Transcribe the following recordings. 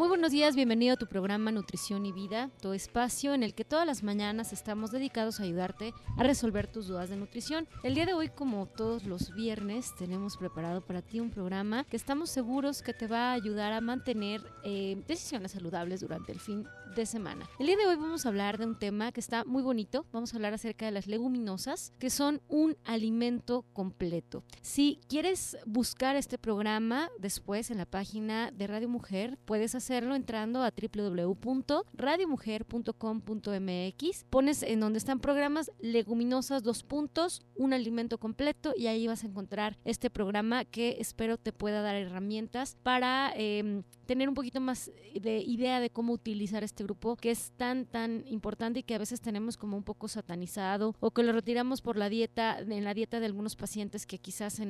Muy buenos días, bienvenido a tu programa Nutrición y Vida, tu espacio en el que todas las mañanas estamos dedicados a ayudarte a resolver tus dudas de nutrición. El día de hoy, como todos los viernes, tenemos preparado para ti un programa que estamos seguros que te va a ayudar a mantener decisiones saludables durante el fin de semana. El día de hoy vamos a hablar de un tema que está muy bonito. Vamos a hablar acerca de las leguminosas, que son un alimento completo. Si quieres buscar este programa después en la página de Radio Mujer, puedes hacerlo entrando a www.radiomujer.com.mx. Pones en donde están programas leguminosas, un alimento completo, y ahí vas a encontrar este programa que espero te pueda dar herramientas para tener un poquito más de idea de cómo utilizar este grupo que es tan importante y que a veces tenemos como un poco satanizado, o que lo retiramos por la dieta, en la dieta de algunos pacientes que quizás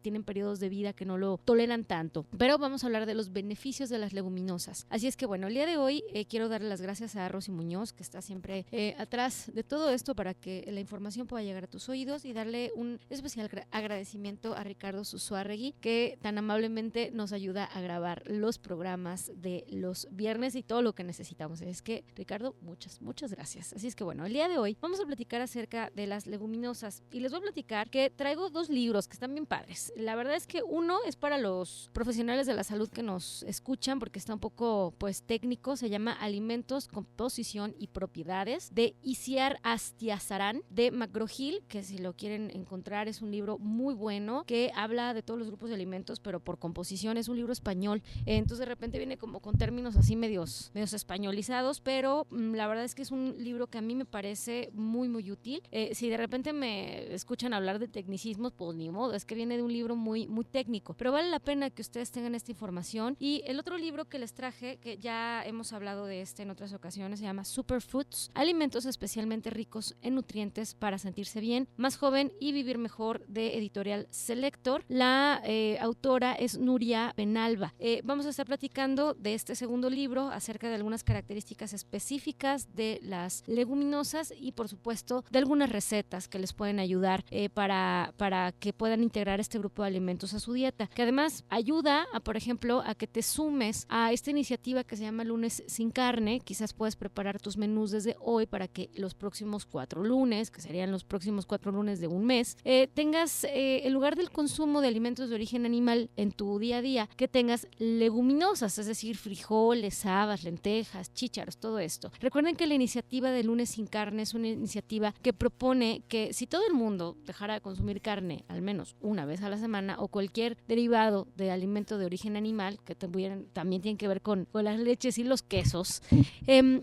tienen periodos de vida que no lo toleran tanto. Pero vamos a hablar de los beneficios de las leguminosas. Así es que bueno, el día de hoy quiero darle las gracias a Rosy Muñoz, que está siempre atrás de todo esto para que la información pueda llegar a tus oídos, y darle un especial agradecimiento a Ricardo Suzuarregui, que tan amablemente nos ayuda a grabar los programas de los viernes y todo lo que necesitamos. Es que, Ricardo, muchas gracias. Así es que bueno, el día de hoy vamos a platicar acerca de las leguminosas, y les voy a platicar que traigo 2 libros que están bien padres. La verdad es que uno es para los profesionales de la salud que nos escuchan, porque está un poco pues técnico. Se llama Alimentos, Composición y Propiedades, de Isiar Astiazarán, de McGraw-Hill, que si lo quieren encontrar es un libro muy bueno que habla de todos los grupos de alimentos, pero por composición. Es un libro español, entonces de repente viene como con términos así medios españolizados, pero la verdad es que es un libro que a mí me parece muy útil. Si de repente me escuchan hablar de tecnicismos, pues ni modo, es que viene de un libro muy técnico, pero vale la pena que ustedes tengan esta información. Y el otro libro que les traje, que ya hemos hablado de en otras ocasiones, se llama Superfoods, alimentos especialmente ricos en nutrientes para sentirse bien, más joven y vivir mejor, de Editorial Selector. La autora es Nuria Penalba. Vamos a estar platicando de este segundo libro acerca de algunas características específicas de las leguminosas y por supuesto de algunas recetas que les pueden ayudar para que puedan integrar este grupo de alimentos a su dieta, que además ayuda a, por ejemplo, a que te sumes a esta iniciativa que se llama Lunes sin Carne. Quizás puedes preparar tus menús desde hoy para que los próximos 4 lunes, que serían los próximos 4 lunes de un mes, tengas, en lugar del consumo de alimentos de origen animal en tu día a día, que tengas leguminosas, es decir, frijoles, habas, lentejas, chícharos, todo esto. Recuerden que la iniciativa de Lunes sin Carne es una iniciativa que propone que si todo el mundo dejara de consumir carne al menos una vez a la semana, o cualquier derivado de alimento de origen animal, que también tienen que ver con las leches y los quesos,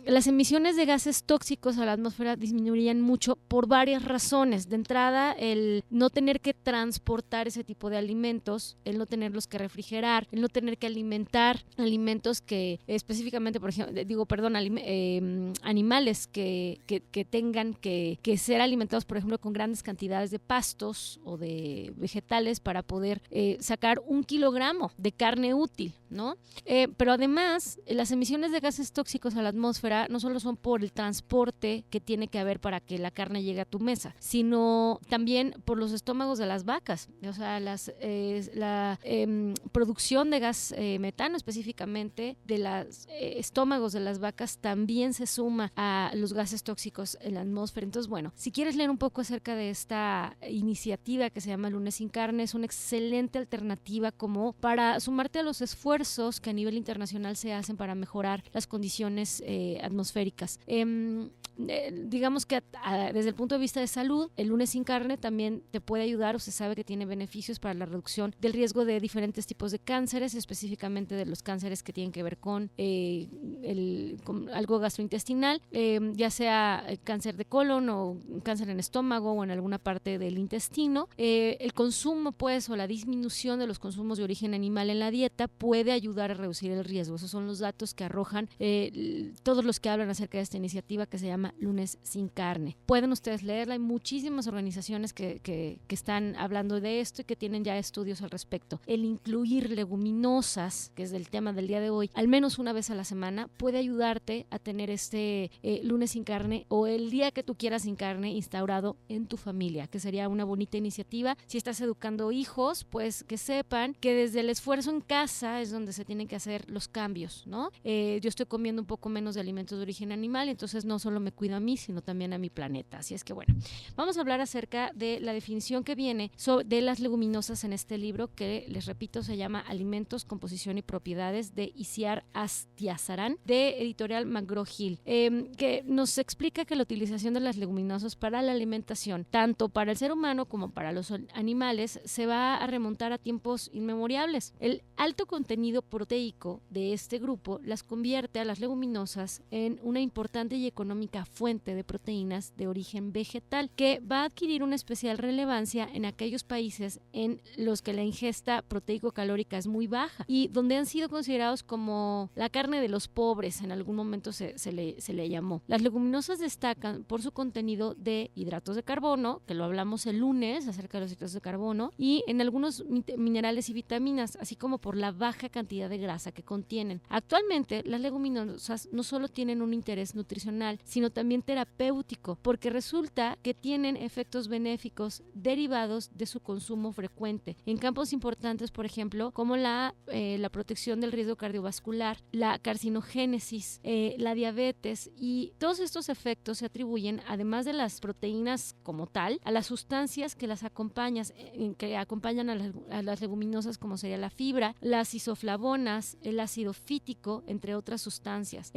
las emisiones de gases tóxicos a la atmósfera disminuirían mucho por varias razones. De entrada, el no tener que transportar ese tipo de alimentos, el no tenerlos que refrigerar, el no tener que alimentar alimentos que específicamente, por ejemplo, animales que tengan que ser alimentados, por ejemplo, con grandes cantidades de pastos o de vegetales para poder sacar 1 kilogramo de carne útil, ¿no? Pero además, las emisiones de gases tóxicos a la atmósfera no solo son por el transporte que tiene que haber para que la carne llegue a tu mesa, sino también por los estómagos de las vacas. O sea, la producción de gas metano específicamente de los estómagos de las vacas también se suma a los gases tóxicos en la atmósfera. Entonces, bueno, si quieres leer un poco acerca de esta iniciativa que se llama Lunes sin Carne, es una excelente alternativa como para sumarte a los esfuerzos que a nivel internacional se hacen para mejorar las condiciones atmosféricas. Digamos que desde el punto de vista de salud, el Lunes sin Carne también te puede ayudar, o se sabe que tiene beneficios para la reducción del riesgo de diferentes tipos de cánceres, específicamente de los cánceres que tienen que ver con algo gastrointestinal, ya sea cáncer de colon o cáncer en estómago o en alguna parte del intestino. El consumo, pues, o la disminución de los consumos de origen animal en la dieta puede ayudar a reducir el riesgo. Esos son los datos que arrojan todos los que hablan acerca de esta iniciativa que se llama llama Lunes sin Carne. Pueden ustedes leerla, hay muchísimas organizaciones que están hablando de esto y que tienen ya estudios al respecto. El incluir leguminosas, que es el tema del día de hoy, al menos una vez a la semana, puede ayudarte a tener este lunes sin carne o el día que tú quieras sin carne instaurado en tu familia, que sería una bonita iniciativa. Si estás educando hijos, pues que sepan que desde el esfuerzo en casa es donde se tienen que hacer los cambios, ¿no? Yo estoy comiendo un poco menos de alimentos de origen animal, entonces no solo me cuido a mí, sino también a mi planeta. Así es que bueno, vamos a hablar acerca de la definición que viene de las leguminosas en este libro, que les repito se llama Alimentos, Composición y Propiedades, de Isiar Astiazarán, de editorial McGraw-Hill, que nos explica que la utilización de las leguminosas para la alimentación, tanto para el ser humano como para los animales, se va a remontar a tiempos inmemoriales. El alto contenido proteico de este grupo las convierte a las leguminosas en una importante y económica fuente de proteínas de origen vegetal, que va a adquirir una especial relevancia en aquellos países en los que la ingesta proteico-calórica es muy baja y donde han sido considerados como la carne de los pobres, en algún momento se le llamó. Las leguminosas destacan por su contenido de hidratos de carbono, que lo hablamos el lunes acerca de los hidratos de carbono, y en algunos minerales y vitaminas, así como por la baja cantidad de grasa que contienen. Actualmente, las leguminosas no solo tienen un interés nutricional, sino también terapéutico, porque resulta que tienen efectos benéficos derivados de su consumo frecuente en campos importantes, por ejemplo, como la protección del riesgo cardiovascular, la carcinogénesis, la diabetes, y todos estos efectos se atribuyen, además de las proteínas como tal, a las sustancias que las acompañan a las leguminosas, como sería la fibra, las isoflavonas, el ácido fítico, entre otras sustancias.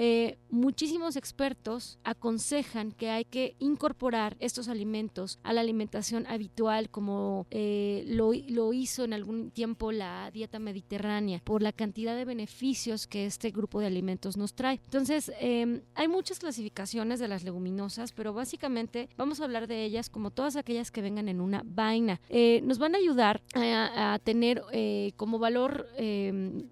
Muchísimos expertos aconsejan que hay que incorporar estos alimentos a la alimentación habitual, como lo hizo en algún tiempo la dieta mediterránea, por la cantidad de beneficios que este grupo de alimentos nos trae. Entonces, hay muchas clasificaciones de las leguminosas, pero básicamente vamos a hablar de ellas como todas aquellas que vengan en una vaina. Nos van a ayudar a tener como valor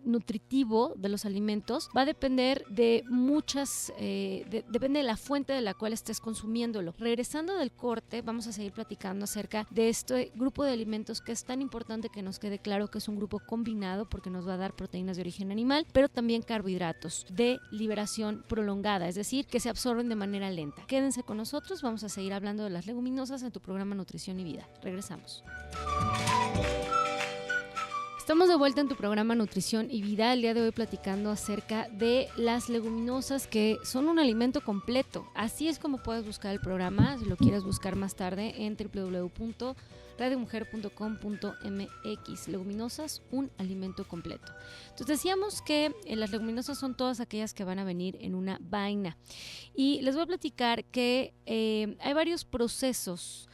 nutritivo de los alimentos. Va a depender de muchas, depende de la fuente de la cual estés consumiéndolo. Regresando del corte, vamos a seguir platicando acerca de este grupo de alimentos que es tan importante que nos quede claro que es un grupo combinado, porque nos va a dar proteínas de origen animal, pero también carbohidratos de liberación prolongada, es decir, que se absorben de manera lenta. Quédense con nosotros, vamos a seguir hablando de las leguminosas en tu programa Nutrición y Vida. Regresamos. Estamos de vuelta en tu programa Nutrición y Vida, el día de hoy platicando acerca de las leguminosas, que son un alimento completo. Así es como puedes buscar el programa, si lo quieres buscar más tarde en www.radiomujer.com.mx. Leguminosas, un alimento completo. Entonces decíamos que las leguminosas son todas aquellas que van a venir en una vaina. Y les voy a platicar que hay varios procesos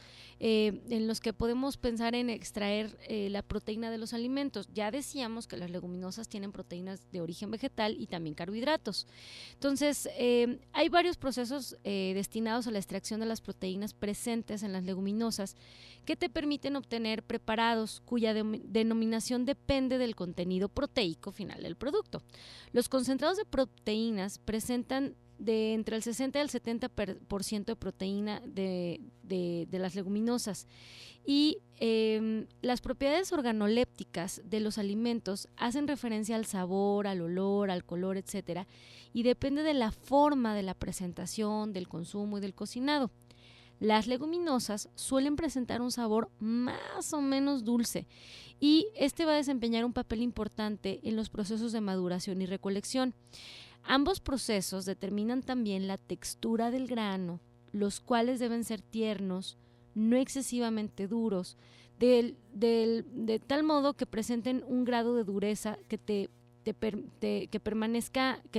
en los que podemos pensar en extraer la proteína de los alimentos. Ya decíamos que las leguminosas tienen proteínas de origen vegetal y también carbohidratos. Entonces, hay varios procesos destinados a la extracción de las proteínas presentes en las leguminosas que te permiten obtener preparados cuya denominación depende del contenido proteico final del producto. Los concentrados de proteínas presentan de entre el 60 y el 70% de proteína de las leguminosas, y las propiedades organolépticas de los alimentos hacen referencia al sabor, al olor, al color, etcétera, y depende de la forma de la presentación, del consumo y del cocinado. Las leguminosas suelen presentar un sabor más o menos dulce, y este va a desempeñar un papel importante en los procesos de maduración y recolección. Ambos procesos determinan también la textura del grano, los cuales deben ser tiernos, no excesivamente duros, de tal modo que presenten un grado de dureza que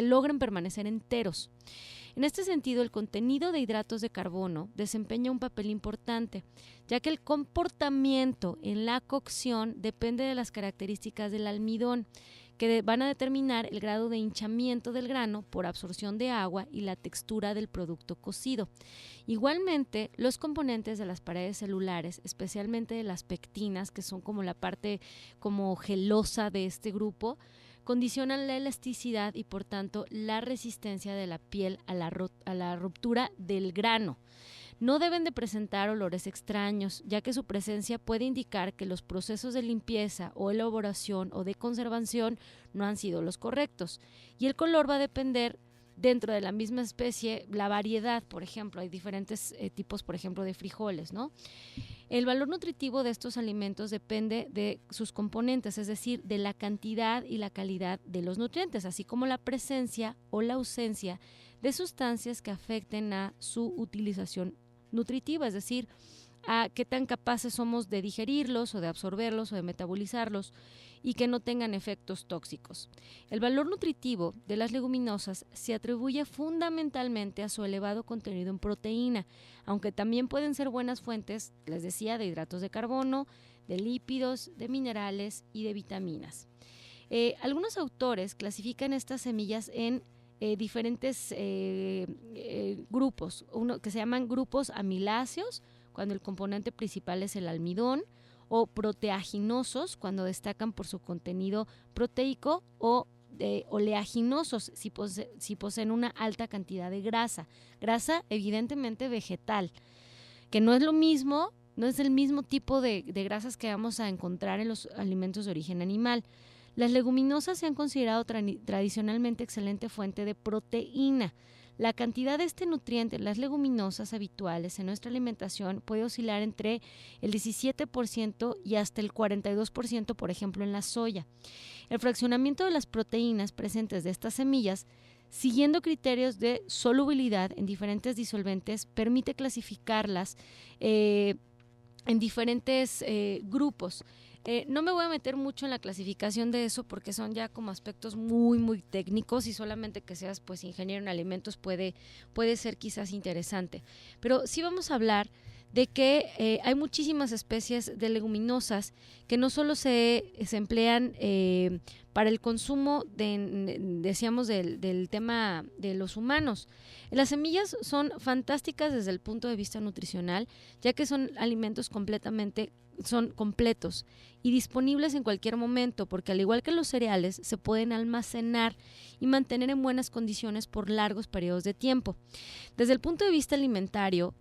logren permanecer enteros. En este sentido, el contenido de hidratos de carbono desempeña un papel importante, ya que el comportamiento en la cocción depende de las características del almidón, que van a determinar el grado de hinchamiento del grano por absorción de agua y la textura del producto cocido. Igualmente, los componentes de las paredes celulares, especialmente de las pectinas, que son como la parte como gelosa de este grupo, condicionan la elasticidad y por tanto la resistencia de la piel a la ruptura del grano. No deben de presentar olores extraños, ya que su presencia puede indicar que los procesos de limpieza o elaboración o de conservación no han sido los correctos. Y el color va a depender dentro de la misma especie, la variedad, por ejemplo, hay diferentes tipos, por ejemplo, de frijoles, ¿no? El valor nutritivo de estos alimentos depende de sus componentes, es decir, de la cantidad y la calidad de los nutrientes, así como la presencia o la ausencia de sustancias que afecten a su utilización nutritiva, es decir, a qué tan capaces somos de digerirlos o de absorberlos o de metabolizarlos y que no tengan efectos tóxicos. El valor nutritivo de las leguminosas se atribuye fundamentalmente a su elevado contenido en proteína, aunque también pueden ser buenas fuentes, les decía, de hidratos de carbono, de lípidos, de minerales y de vitaminas. Algunos autores clasifican estas semillas en diferentes grupos, uno que se llaman grupos amiláceos, cuando el componente principal es el almidón, o proteaginosos, cuando destacan por su contenido proteico, o oleaginosos, si poseen una alta cantidad de grasa evidentemente vegetal, que no es lo mismo, no es el mismo tipo de grasas que vamos a encontrar en los alimentos de origen animal. Las leguminosas se han considerado tradicionalmente excelente fuente de proteína. La cantidad de este nutriente en las leguminosas habituales en nuestra alimentación puede oscilar entre el 17% y hasta el 42%, por ejemplo, en la soya. El fraccionamiento de las proteínas presentes de estas semillas, siguiendo criterios de solubilidad en diferentes disolventes, permite clasificarlas en diferentes grupos. No me voy a meter mucho en la clasificación de eso porque son ya como aspectos muy, muy técnicos y solamente que seas pues ingeniero en alimentos puede ser quizás interesante. Pero sí vamos a hablar de que hay muchísimas especies de leguminosas que no solo se emplean para el consumo, decíamos, del tema de los humanos. Las semillas son fantásticas desde el punto de vista nutricional, ya que son alimentos son completos y disponibles en cualquier momento, porque al igual que los cereales, se pueden almacenar y mantener en buenas condiciones por largos periodos de tiempo. Desde el punto de vista alimentario,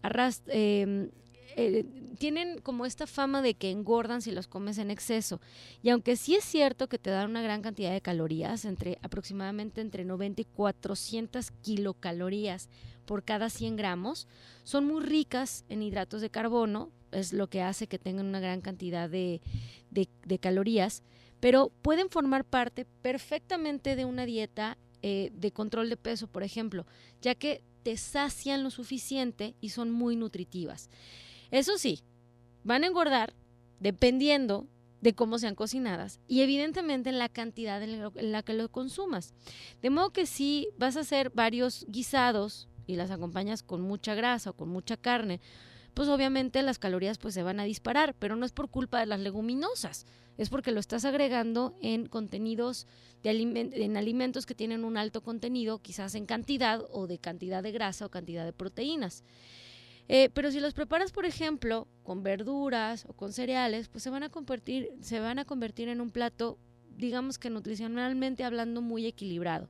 tienen como esta fama de que engordan si los comes en exceso, y aunque sí es cierto que te dan una gran cantidad de calorías, aproximadamente entre 90 y 400 kilocalorías por cada 100 gramos, son muy ricas en hidratos de carbono, es lo que hace que tengan una gran cantidad de calorías, pero pueden formar parte perfectamente de una dieta de control de peso, por ejemplo, ya que te sacian lo suficiente y son muy nutritivas. Eso sí, van a engordar dependiendo de cómo sean cocinadas y evidentemente en la cantidad en la que lo consumas. De modo que si vas a hacer varios guisados y las acompañas con mucha grasa o con mucha carne, pues obviamente las calorías pues se van a disparar, pero no es por culpa de las leguminosas, es porque lo estás agregando en contenidos en alimentos que tienen un alto contenido, quizás en cantidad o de cantidad de grasa o cantidad de proteínas. Pero si los preparas, por ejemplo, con verduras o con cereales, pues se van a convertir en un plato, digamos que nutricionalmente hablando, muy equilibrado.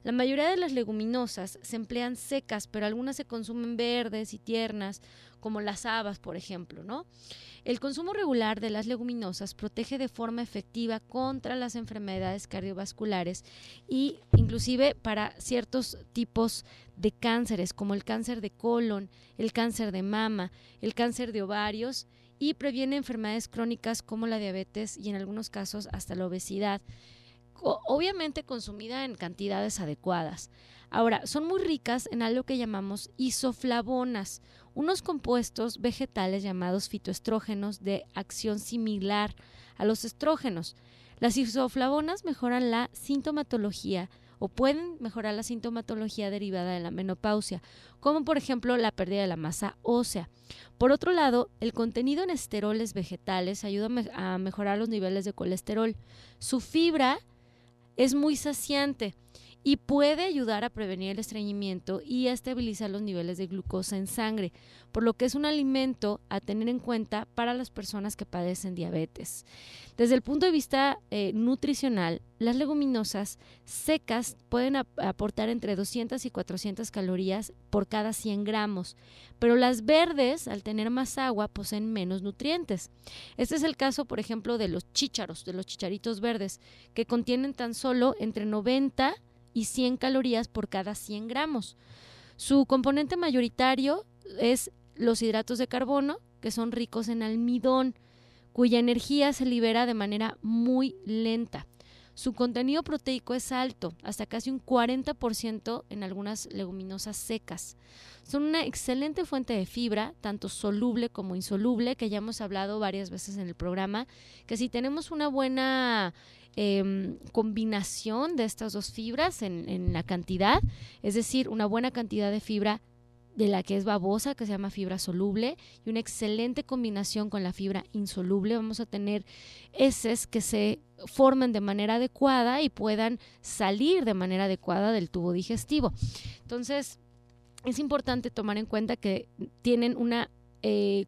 La mayoría de las leguminosas se emplean secas, pero algunas se consumen verdes y tiernas, como las habas, por ejemplo, ¿no? El consumo regular de las leguminosas protege de forma efectiva contra las enfermedades cardiovasculares e inclusive para ciertos tipos de cánceres, como el cáncer de colon, el cáncer de mama, el cáncer de ovarios, y previene enfermedades crónicas como la diabetes y en algunos casos hasta la obesidad, obviamente consumida en cantidades adecuadas. Ahora, son muy ricas en algo que llamamos isoflavonas, unos compuestos vegetales llamados fitoestrógenos de acción similar a los estrógenos. Las isoflavonas mejoran la sintomatología o pueden mejorar la sintomatología derivada de la menopausia, como por ejemplo la pérdida de la masa ósea. Por otro lado, el contenido en esteroles vegetales ayuda a mejorar los niveles de colesterol. Su fibra es muy saciante y puede ayudar a prevenir el estreñimiento y a estabilizar los niveles de glucosa en sangre, por lo que es un alimento a tener en cuenta para las personas que padecen diabetes. Desde el punto de vista nutricional, las leguminosas secas pueden aportar entre 200 y 400 calorías por cada 100 gramos, pero las verdes, al tener más agua, poseen menos nutrientes. Este es el caso, por ejemplo, de los chícharos, de los chicharitos verdes, que contienen tan solo entre 90 y 100 calorías por cada 100 gramos. Su componente mayoritario es los hidratos de carbono, que son ricos en almidón, cuya energía se libera de manera muy lenta. Su contenido proteico es alto, hasta casi un 40% en algunas leguminosas secas. Son una excelente fuente de fibra, tanto soluble como insoluble, que ya hemos hablado varias veces en el programa, que si tenemos una buena combinación de estas dos fibras en la cantidad, es decir, una buena cantidad de fibra de la que es babosa, que se llama fibra soluble, y una excelente combinación con la fibra insoluble, vamos a tener heces que se formen de manera adecuada y puedan salir de manera adecuada del tubo digestivo. Entonces, es importante tomar en cuenta que tienen una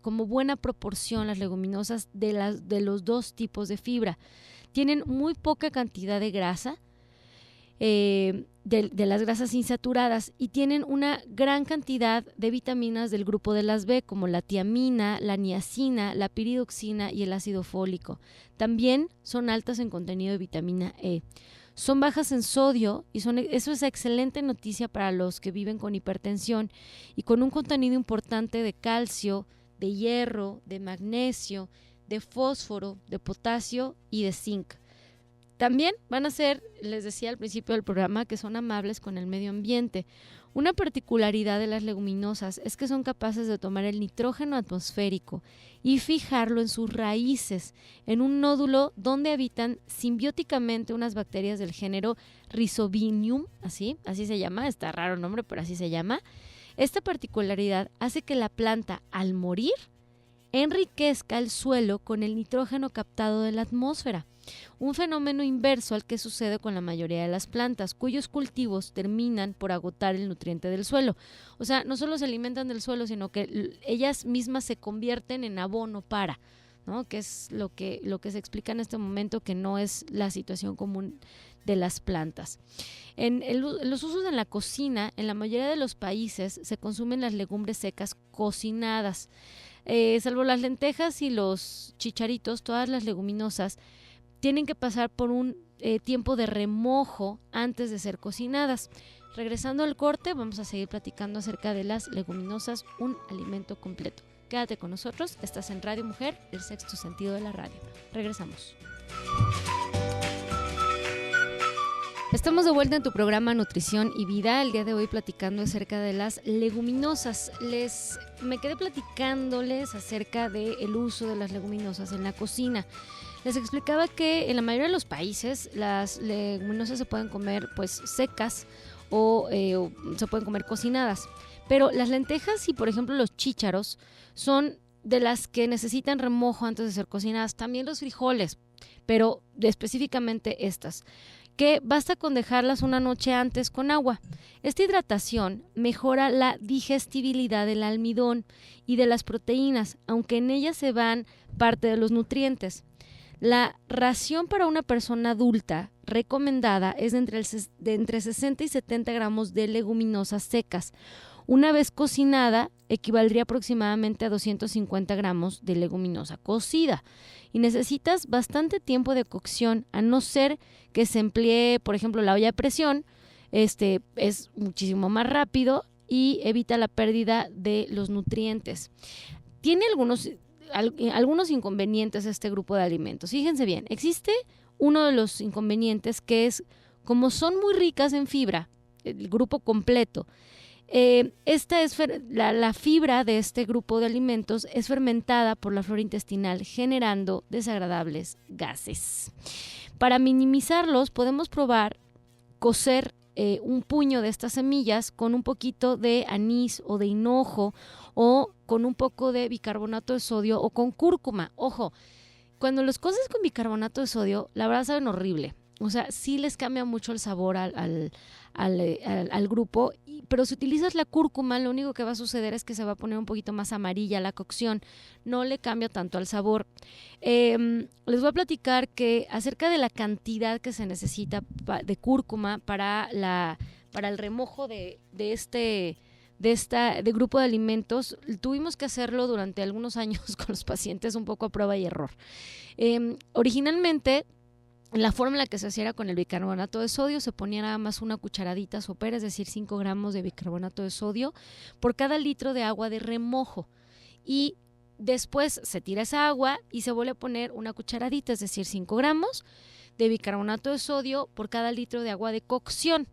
como buena proporción las leguminosas de los dos tipos de fibra. Tienen muy poca cantidad de grasa, de las grasas insaturadas, y tienen una gran cantidad de vitaminas del grupo de las B, como la tiamina, la niacina, la piridoxina y el ácido fólico. También son altas en contenido de vitamina E. Son bajas en sodio y eso es excelente noticia para los que viven con hipertensión, y con un contenido importante de calcio, de hierro, de magnesio, de fósforo, de potasio y de zinc. También van a ser, les decía al principio del programa, que son amables con el medio ambiente. Una particularidad de las leguminosas es que son capaces de tomar el nitrógeno atmosférico y fijarlo en sus raíces, en un nódulo donde habitan simbióticamente unas bacterias del género Rhizobinium, así se llama, está raro el nombre, pero así se llama. Esta particularidad hace que la planta, al morir, enriquezca el suelo con el nitrógeno captado de la atmósfera. Un fenómeno inverso al que sucede con la mayoría de las plantas, cuyos cultivos terminan por agotar el nutriente del suelo. O sea, no solo se alimentan del suelo, sino que ellas mismas se convierten en abono para, ¿no? Que es lo que se explica en este momento, que no es la situación común de las plantas. En los usos en la cocina, en la mayoría de los países se consumen las legumbres secas cocinadas. Salvo las lentejas y los chicharitos, todas las leguminosas tienen que pasar por un tiempo de remojo antes de ser cocinadas. Regresando al corte, vamos a seguir platicando acerca de las leguminosas, un alimento completo. Quédate con nosotros, estás en Radio Mujer, el sexto sentido de la radio. Regresamos. Estamos de vuelta en tu programa Nutrición y Vida, el día de hoy platicando acerca de las leguminosas. Me quedé platicándoles acerca del uso de las leguminosas en la cocina. Les explicaba que en la mayoría de los países las leguminosas se pueden comer pues secas o se pueden comer cocinadas, pero las lentejas y por ejemplo los chícharos son de las que necesitan remojo antes de ser cocinadas, también los frijoles, pero específicamente estas, que basta con dejarlas una noche antes con agua. Esta hidratación mejora la digestibilidad del almidón y de las proteínas, aunque en ellas se van parte de los nutrientes. La ración para una persona adulta recomendada es de entre 60 y 70 gramos de leguminosas secas. Una vez cocinada, equivaldría aproximadamente a 250 gramos de leguminosa cocida. Y necesitas bastante tiempo de cocción, a no ser que se emplee, por ejemplo, la olla a presión. Es muchísimo más rápido y evita la pérdida de los nutrientes. Tiene algunos inconvenientes este grupo de alimentos. Fíjense bien, existe uno de los inconvenientes, que es, como son muy ricas en fibra, el grupo completo, la fibra de este grupo de alimentos es fermentada por la flora intestinal, generando desagradables gases. Para minimizarlos, podemos probar cocer un puño de estas semillas con un poquito de anís o de hinojo, o con un poco de bicarbonato de sodio o con cúrcuma. Ojo, cuando los coces con bicarbonato de sodio, la verdad saben horrible. o sea, sí les cambia mucho el sabor al grupo, pero si utilizas la cúrcuma, lo único que va a suceder es que se va a poner un poquito más amarilla la cocción, no le cambia tanto al sabor. Les voy a platicar que acerca de la cantidad que se necesita de cúrcuma para el remojo de este grupo de alimentos. Tuvimos que hacerlo durante algunos años con los pacientes un poco a prueba y error. Originalmente, la forma en la que se hacía era con el bicarbonato de sodio, se ponía nada más una cucharadita sopera, es decir, 5 gramos de bicarbonato de sodio por cada litro de agua de remojo. Y después se tira esa agua y se vuelve a poner una cucharadita, es decir, 5 gramos de bicarbonato de sodio por cada litro de agua de cocción.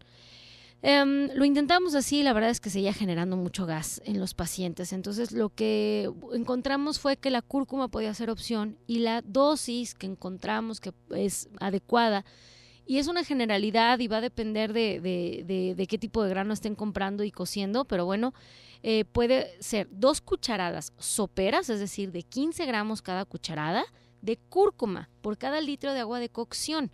Lo intentamos así, la verdad es que seguía generando mucho gas en los pacientes, entonces lo que encontramos fue que la cúrcuma podía ser opción y la dosis que encontramos que es adecuada, y es una generalidad y va a depender de qué tipo de grano estén comprando y cociendo, pero bueno, puede ser 2 cucharadas soperas, es decir, de 15 gramos cada cucharada de cúrcuma por cada litro de agua de cocción.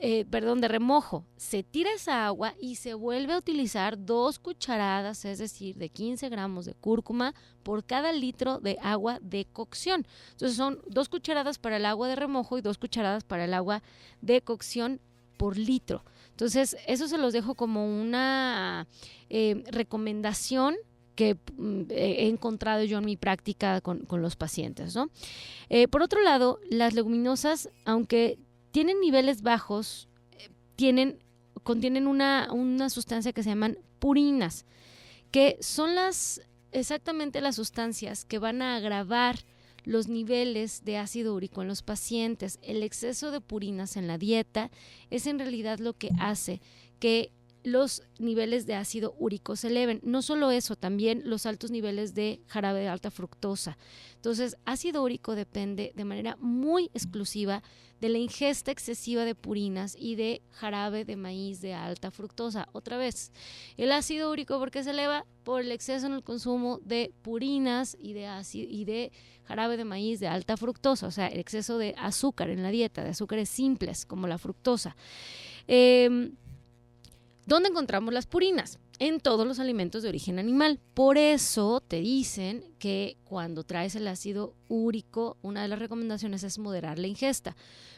De remojo. Se tira esa agua y se vuelve a utilizar 2 cucharadas, es decir, de 15 gramos de cúrcuma por cada litro de agua de cocción. Entonces son 2 cucharadas para el agua de remojo y 2 cucharadas para el agua de cocción por litro. Entonces eso se los dejo como una recomendación que he encontrado yo en mi práctica con los pacientes, ¿no? Por otro lado, las leguminosas, aunque tienen niveles bajos, contienen una sustancia que se llaman purinas, que son exactamente las sustancias que van a agravar los niveles de ácido úrico en los pacientes. El exceso de purinas en la dieta es en realidad lo que hace que los niveles de ácido úrico se eleven. No solo eso, también los altos niveles de jarabe de alta fructosa. Entonces, ácido úrico depende de manera muy exclusiva de la ingesta excesiva de purinas y de jarabe de maíz de alta fructosa. Otra vez, el ácido úrico, ¿por qué se eleva? Por el exceso en el consumo de purinas y de jarabe de maíz de alta fructosa, o sea, el exceso de azúcar en la dieta, de azúcares simples como la fructosa. ¿Dónde encontramos las purinas? En todos los alimentos de origen animal. Por eso te dicen que cuando traes el ácido úrico, una de las recomendaciones es moderar la ingesta.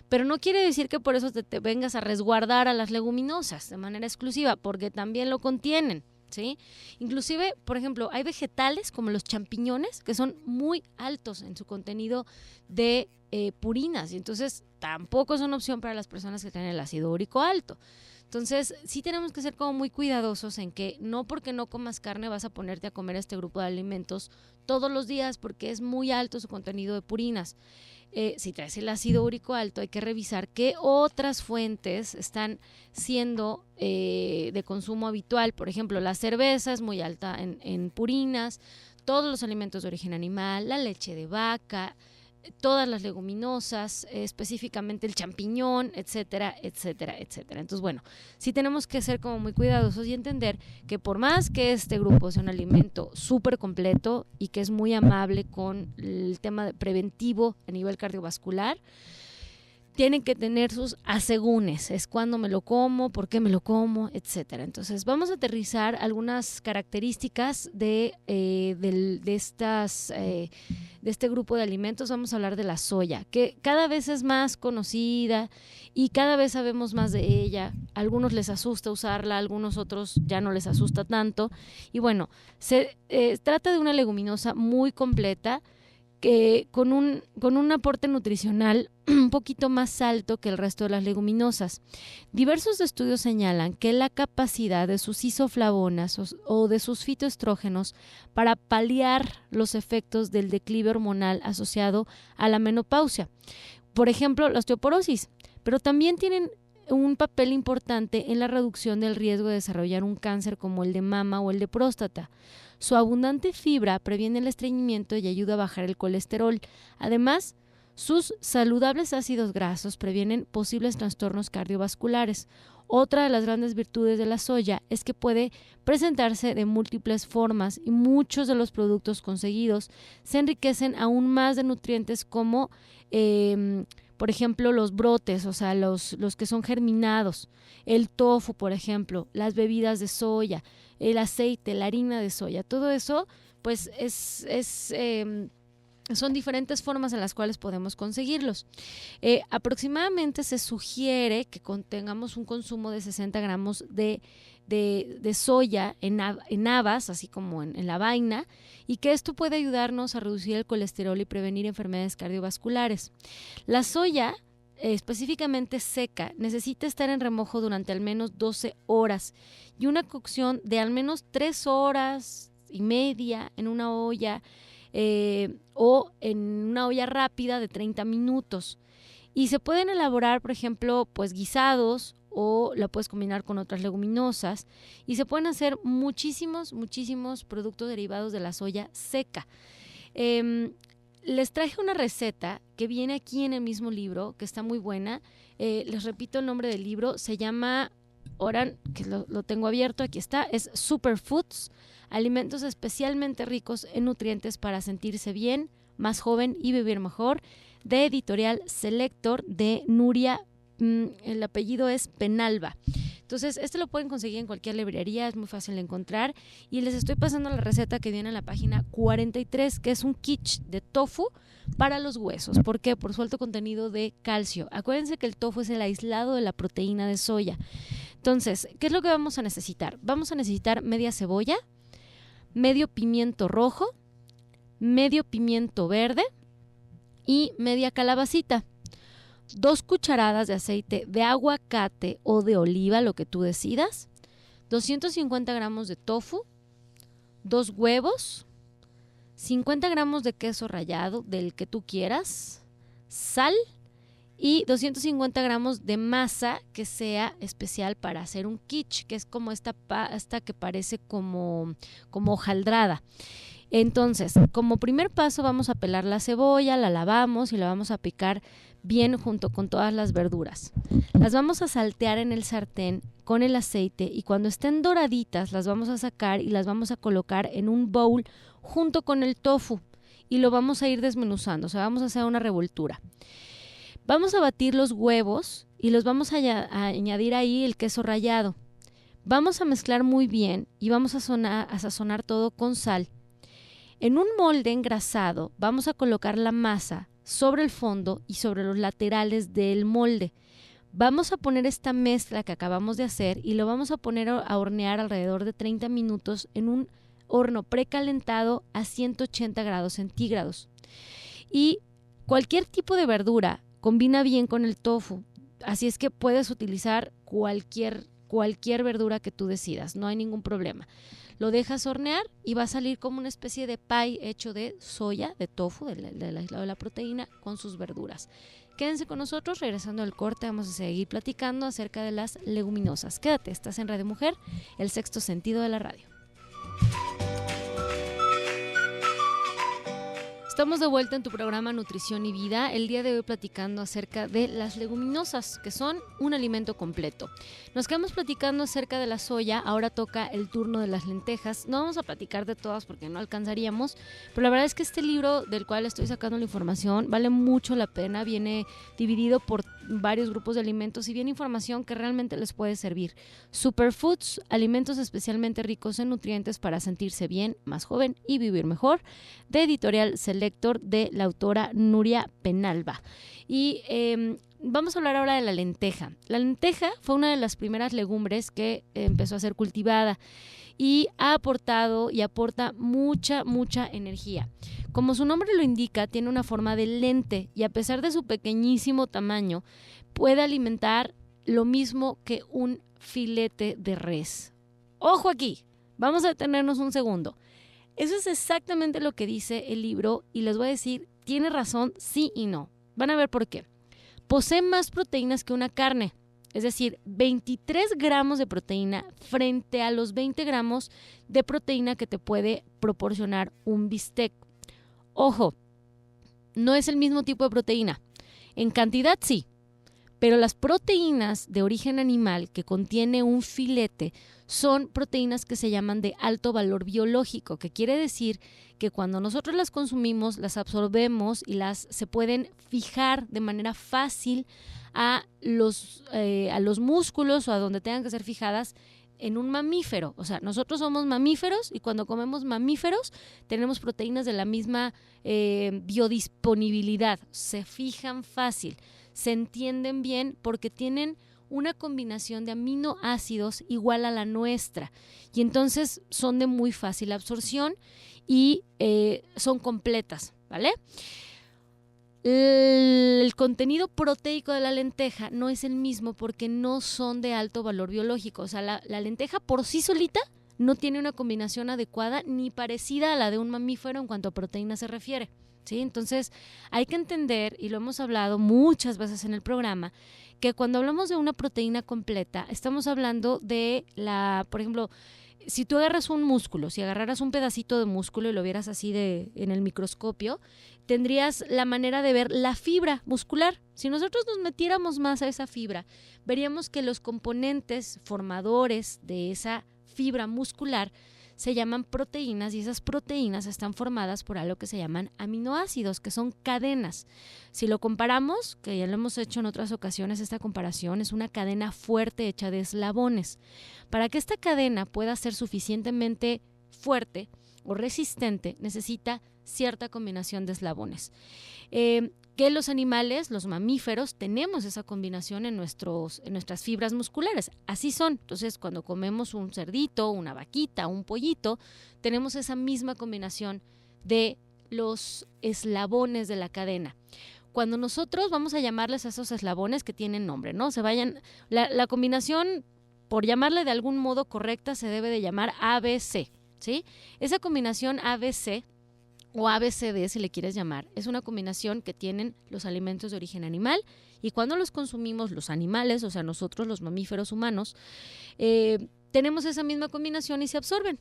Pero no quiere decir que por eso te vengas a resguardar a las leguminosas de manera exclusiva, porque también lo contienen, ¿sí? Inclusive, por ejemplo, hay vegetales como los champiñones que son muy altos en su contenido de purinas, y entonces tampoco son opción para las personas que tienen el ácido úrico alto. Entonces, sí tenemos que ser como muy cuidadosos en que no porque no comas carne vas a ponerte a comer este grupo de alimentos todos los días porque es muy alto su contenido de purinas. Si traes el ácido úrico alto, hay que revisar qué otras fuentes están siendo de consumo habitual. Por ejemplo, la cerveza es muy alta en purinas, todos los alimentos de origen animal, la leche de vaca, todas las leguminosas, específicamente el champiñón, etcétera, etcétera, etcétera. Entonces, bueno, sí tenemos que ser como muy cuidadosos y entender que por más que este grupo sea un alimento súper completo y que es muy amable con el tema preventivo a nivel cardiovascular, tienen que tener sus asegúnes, es cuándo me lo como, por qué me lo como, etcétera. Entonces vamos a aterrizar algunas características de este grupo de alimentos. Vamos a hablar de la soya, que cada vez es más conocida y cada vez sabemos más de ella. A algunos les asusta usarla, a algunos otros ya no les asusta tanto. Y bueno, se trata de una leguminosa muy completa, que con un aporte nutricional un poquito más alto que el resto de las leguminosas. Diversos estudios señalan que la capacidad de sus isoflavonas o de sus fitoestrógenos para paliar los efectos del declive hormonal asociado a la menopausia, por ejemplo, la osteoporosis, pero también tienen un papel importante en la reducción del riesgo de desarrollar un cáncer como el de mama o el de próstata. Su abundante fibra previene el estreñimiento y ayuda a bajar el colesterol. Además, sus saludables ácidos grasos previenen posibles trastornos cardiovasculares. Otra de las grandes virtudes de la soya es que puede presentarse de múltiples formas y muchos de los productos conseguidos se enriquecen aún más de nutrientes como por ejemplo, los brotes, o sea, los que son germinados, el tofu, por ejemplo, las bebidas de soya, el aceite, la harina de soya, todo eso, pues son diferentes formas en las cuales podemos conseguirlos. Aproximadamente se sugiere que tengamos un consumo de 60 gramos de soya en habas, así como en la vaina, y que esto puede ayudarnos a reducir el colesterol y prevenir enfermedades cardiovasculares. La soya, específicamente seca, necesita estar en remojo durante al menos 12 horas y una cocción de al menos 3 horas y media en una olla o en una olla rápida de 30 minutos. Y se pueden elaborar, por ejemplo, pues guisados, o la puedes combinar con otras leguminosas, y se pueden hacer muchísimos productos derivados de la soya seca. Les traje una receta que viene aquí en el mismo libro, que está muy buena. Les repito el nombre del libro, se llama, ahora que lo tengo abierto, aquí está, es Superfoods, alimentos especialmente ricos en nutrientes para sentirse bien, más joven y vivir mejor, de Editorial Selector, de Nuria, el apellido es Penalba. Entonces, este lo pueden conseguir en cualquier librería, es muy fácil de encontrar, y les estoy pasando la receta que viene en la página 43, que es un quiche de tofu para los huesos. ¿Por qué? Por su alto contenido de calcio. Acuérdense que el tofu es el aislado de la proteína de soya. Entonces, ¿qué es lo que vamos a necesitar? Vamos a necesitar media cebolla, medio pimiento rojo, medio pimiento verde y media calabacita. 2 cucharadas de aceite de aguacate o de oliva, lo que tú decidas, 250 gramos de tofu, 2 huevos, 50 gramos de queso rallado, del que tú quieras, sal y 250 gramos de masa que sea especial para hacer un quiche, que es como esta pasta que parece como hojaldrada. Entonces, como primer paso vamos a pelar la cebolla, la lavamos y la vamos a picar bien junto con todas las verduras. Las vamos a saltear en el sartén con el aceite y cuando estén doraditas las vamos a sacar y las vamos a colocar en un bowl junto con el tofu y lo vamos a ir desmenuzando, o sea, vamos a hacer una revoltura. Vamos a batir los huevos y los vamos a añadir ahí el queso rallado. Vamos a mezclar muy bien y vamos a sazonar todo con sal. En un molde engrasado vamos a colocar la masa sobre el fondo y sobre los laterales del molde. Vamos a poner esta mezcla que acabamos de hacer y lo vamos a poner a hornear alrededor de 30 minutos en un horno precalentado a 180 grados centígrados. Y cualquier tipo de verdura combina bien con el tofu, así es que puedes utilizar cualquier verdura que tú decidas, no hay ningún problema. Lo dejas hornear y va a salir como una especie de pie hecho de soya, de tofu, del aislado de la proteína, con sus verduras. Quédense con nosotros, regresando al corte vamos a seguir platicando acerca de las leguminosas. Quédate, estás en Radio Mujer, el sexto sentido de la radio. Estamos de vuelta en tu programa Nutrición y Vida, el día de hoy platicando acerca de las leguminosas, que son un alimento completo. Nos quedamos platicando acerca de la soya, ahora toca el turno de las lentejas. No vamos a platicar de todas porque no alcanzaríamos, pero la verdad es que este libro del cual estoy sacando la información vale mucho la pena, viene dividido por varios grupos de alimentos y viene información que realmente les puede servir. Superfoods, alimentos especialmente ricos en nutrientes para sentirse bien, más joven y vivir mejor, de Editorial Selector, de la autora Nuria Penalba. Y vamos a hablar ahora de la lenteja. La lenteja fue una de las primeras legumbres que empezó a ser cultivada y ha aportado y aporta mucha energía. Como su nombre lo indica, tiene una forma de lente y a pesar de su pequeñísimo tamaño, puede alimentar lo mismo que un filete de res. ¡Ojo aquí! Vamos a detenernos un segundo. Eso es exactamente lo que dice el libro y les voy a decir, tiene razón, sí y no. Van a ver por qué. Posee más proteínas que una carne, es decir, 23 gramos de proteína frente a los 20 gramos de proteína que te puede proporcionar un bistec. Ojo, no es el mismo tipo de proteína. En cantidad sí, Pero las proteínas de origen animal que contiene un filete son proteínas que se llaman de alto valor biológico, que quiere decir que cuando nosotros las consumimos, las absorbemos y se pueden fijar de manera fácil a los músculos o a donde tengan que ser fijadas en un mamífero. O sea, nosotros somos mamíferos y cuando comemos mamíferos tenemos proteínas de la misma biodisponibilidad. Se fijan fácil, se entienden bien porque tienen una combinación de aminoácidos igual a la nuestra y entonces son de muy fácil absorción y son completas, ¿vale? El contenido proteico de la lenteja no es el mismo porque no son de alto valor biológico. O sea, la lenteja por sí solita no tiene una combinación adecuada ni parecida a la de un mamífero en cuanto a proteína se refiere, ¿sí? Entonces hay que entender, y lo hemos hablado muchas veces en el programa, que cuando hablamos de una proteína completa, estamos hablando de por ejemplo, si tú agarras un músculo, si agarraras un pedacito de músculo y lo vieras así en el microscopio, tendrías la manera de ver la fibra muscular. Si nosotros nos metiéramos más a esa fibra, veríamos que los componentes formadores de esa fibra muscular se llaman proteínas y esas proteínas están formadas por algo que se llaman aminoácidos, que son cadenas. Si lo comparamos, que ya lo hemos hecho en otras ocasiones, esta comparación es una cadena fuerte hecha de eslabones. Para que esta cadena pueda ser suficientemente fuerte o resistente, necesita cierta combinación de eslabones. Que los animales, los mamíferos, tenemos esa combinación en nuestras fibras musculares. Así son. Entonces, cuando comemos un cerdito, una vaquita, un pollito, tenemos esa misma combinación de los eslabones de la cadena. Cuando nosotros vamos a llamarles a esos eslabones que tienen nombre, ¿no? La combinación, por llamarle de algún modo correcta, se debe de llamar ABC, ¿sí? Esa combinación ABC o ABCD, si le quieres llamar, es una combinación que tienen los alimentos de origen animal y cuando los consumimos los animales, o sea, nosotros los mamíferos humanos, tenemos esa misma combinación y se absorben.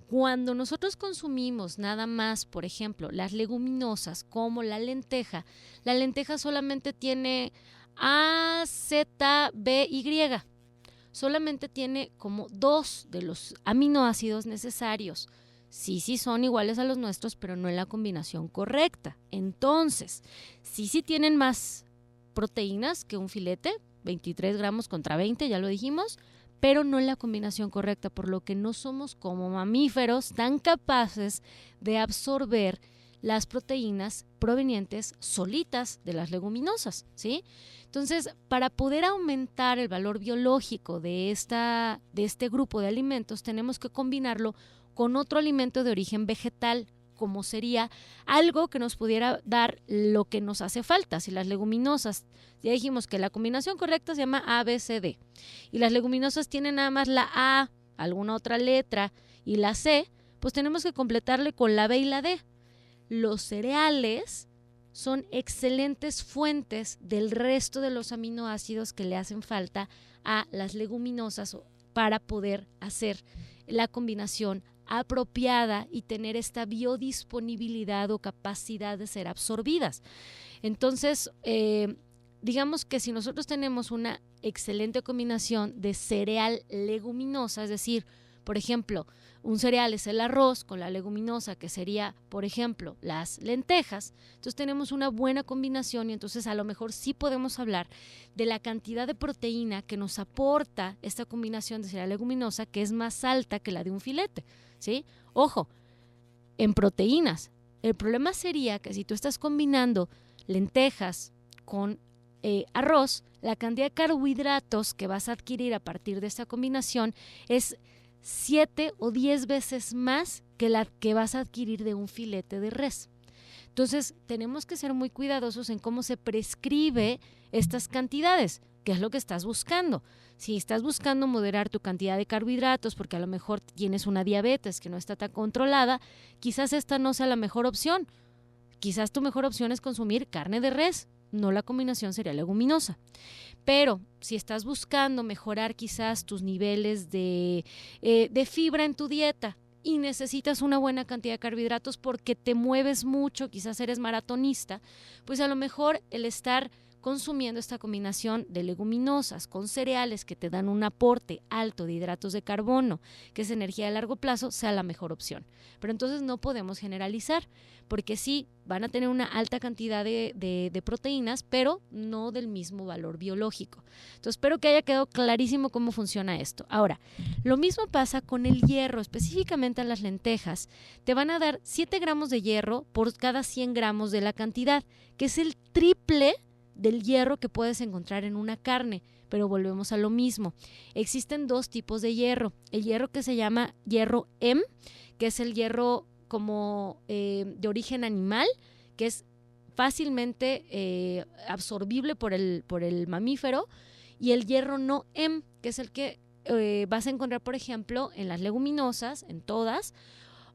Cuando nosotros consumimos nada más, por ejemplo, las leguminosas como la lenteja solamente tiene A, Z, B, Y. Solamente tiene como 2 de los aminoácidos necesarios. Sí son iguales a los nuestros, pero no en la combinación correcta. Entonces, sí tienen más proteínas que un filete, 23 gramos contra 20, ya lo dijimos, pero no en la combinación correcta, por lo que no somos como mamíferos tan capaces de absorber las proteínas provenientes solitas de las leguminosas, ¿sí? Entonces, para poder aumentar el valor biológico de este grupo de alimentos, tenemos que combinarlo con otro alimento de origen vegetal, como sería algo que nos pudiera dar lo que nos hace falta. Si las leguminosas, ya dijimos que la combinación correcta se llama ABCD, y las leguminosas tienen nada más la A, alguna otra letra, y la C, pues tenemos que completarle con la B y la D. Los cereales son excelentes fuentes del resto de los aminoácidos que le hacen falta a las leguminosas para poder hacer la combinación apropiada y tener esta biodisponibilidad o capacidad de ser absorbidas. Entonces, digamos que si nosotros tenemos una excelente combinación de cereal leguminosa, es decir, por ejemplo, un cereal es el arroz con la leguminosa, que sería, por ejemplo, las lentejas. Entonces tenemos una buena combinación y entonces a lo mejor sí podemos hablar de la cantidad de proteína que nos aporta esta combinación de cereal leguminosa, que es más alta que la de un filete, ¿sí? Ojo, en proteínas. El problema sería que si tú estás combinando lentejas con arroz, la cantidad de carbohidratos que vas a adquirir a partir de esta combinación es 7 o 10 veces más que la que vas a adquirir de un filete de res. Entonces, tenemos que ser muy cuidadosos en cómo se prescribe estas cantidades, qué es lo que estás buscando. Si estás buscando moderar tu cantidad de carbohidratos porque a lo mejor tienes una diabetes que no está tan controlada, quizás esta no sea la mejor opción. Quizás tu mejor opción es consumir carne de res, no la combinación cereal leguminosa. Pero si estás buscando mejorar quizás tus niveles de fibra en tu dieta y necesitas una buena cantidad de carbohidratos porque te mueves mucho, quizás eres maratonista, pues a lo mejor el estar consumiendo esta combinación de leguminosas con cereales que te dan un aporte alto de hidratos de carbono, que es energía a largo plazo, sea la mejor opción. Pero entonces no podemos generalizar, porque sí van a tener una alta cantidad de proteínas, pero no del mismo valor biológico. Entonces espero que haya quedado clarísimo cómo funciona esto. Ahora, lo mismo pasa con el hierro, específicamente en las lentejas. Te van a dar 7 gramos de hierro por cada 100 gramos de la cantidad, que es el triple del hierro que puedes encontrar en una carne. Pero volvemos a lo mismo. Existen 2 tipos de hierro. El hierro que se llama hierro M, que es el hierro como de origen animal, que es fácilmente absorbible por el mamífero, y el hierro no M, que es el que vas a encontrar, por ejemplo, en las leguminosas, en todas,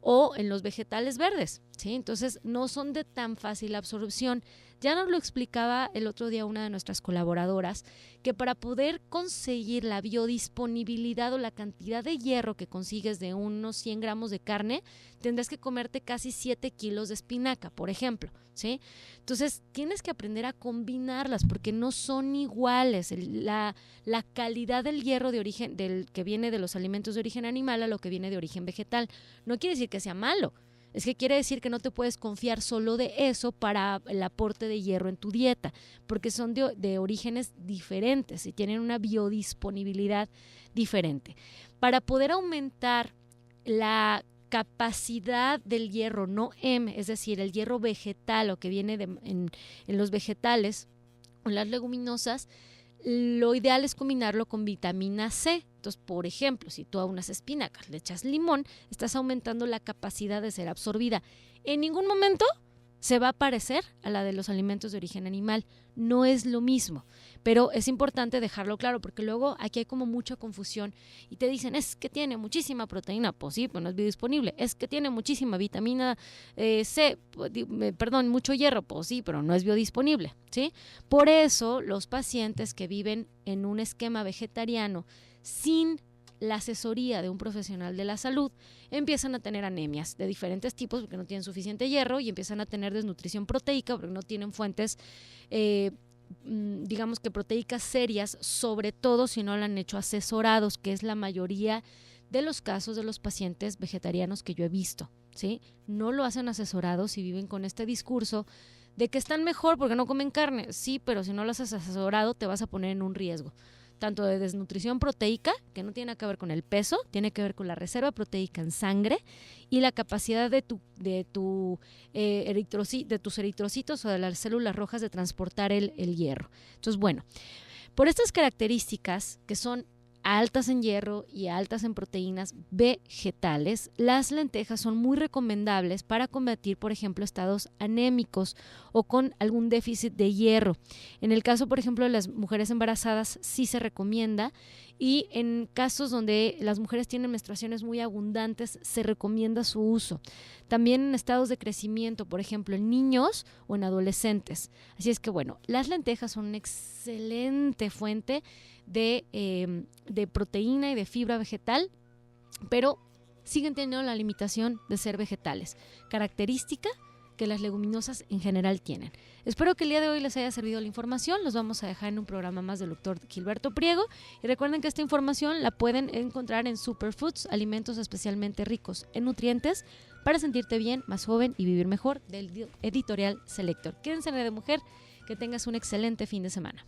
o en los vegetales verdes, ¿sí? Entonces no son de tan fácil absorción. Ya nos lo explicaba el otro día una de nuestras colaboradoras, que para poder conseguir la biodisponibilidad o la cantidad de hierro que consigues de unos 100 gramos de carne, tendrás que comerte casi 7 kilos de espinaca, por ejemplo, ¿sí? Entonces tienes que aprender a combinarlas porque no son iguales. La calidad del hierro de origen, del que viene de los alimentos de origen animal a lo que viene de origen vegetal, no quiere decir que sea malo. Es que quiere decir que no te puedes confiar solo de eso para el aporte de hierro en tu dieta, porque son de orígenes diferentes y tienen una biodisponibilidad diferente. Para poder aumentar la capacidad del hierro no M, es decir, el hierro vegetal o que viene en los vegetales o las leguminosas, lo ideal es combinarlo con vitamina C. Entonces, por ejemplo, si tú a unas espinacas le echas limón, estás aumentando la capacidad de ser absorbida. En ningún momento se va a parecer a la de los alimentos de origen animal. No es lo mismo, pero es importante dejarlo claro porque luego aquí hay como mucha confusión y te dicen, es que tiene muchísima proteína, pues sí, pues no es biodisponible. Es que tiene muchísima vitamina C, mucho hierro, pues sí, pero no es biodisponible, ¿sí? Por eso los pacientes que viven en un esquema vegetariano sin la asesoría de un profesional de la salud empiezan a tener anemias de diferentes tipos porque no tienen suficiente hierro y empiezan a tener desnutrición proteica porque no tienen fuentes digamos que proteicas serias, sobre todo si no lo han hecho asesorados, que es la mayoría de los casos de los pacientes vegetarianos que yo he visto, ¿sí? No lo hacen asesorados y viven con este discurso de que están mejor porque no comen carne. Sí, pero si no lo haces asesorado te vas a poner en un riesgo tanto de desnutrición proteica, que no tiene que ver con el peso, tiene que ver con la reserva proteica en sangre y la capacidad de tus eritrocitos o de las células rojas de transportar el hierro. Entonces, bueno, por estas características que son altas en hierro y altas en proteínas vegetales, las lentejas son muy recomendables para combatir, por ejemplo, estados anémicos o con algún déficit de hierro. En el caso, por ejemplo, de las mujeres embarazadas sí se recomienda, y en casos donde las mujeres tienen menstruaciones muy abundantes se recomienda su uso. También en estados de crecimiento, por ejemplo, en niños o en adolescentes. Así es que bueno, las lentejas son una excelente fuente de proteína y de fibra vegetal, pero siguen teniendo la limitación de ser vegetales, característica que las leguminosas en general tienen. Espero que el día de hoy les haya servido la información. Los vamos a dejar en un programa más del doctor Gilberto Priego. Y recuerden que esta información la pueden encontrar en Superfoods, alimentos especialmente ricos en nutrientes para sentirte bien, más joven y vivir mejor, del editorial Selector. Quédense en Red de Mujer, que tengas un excelente fin de semana.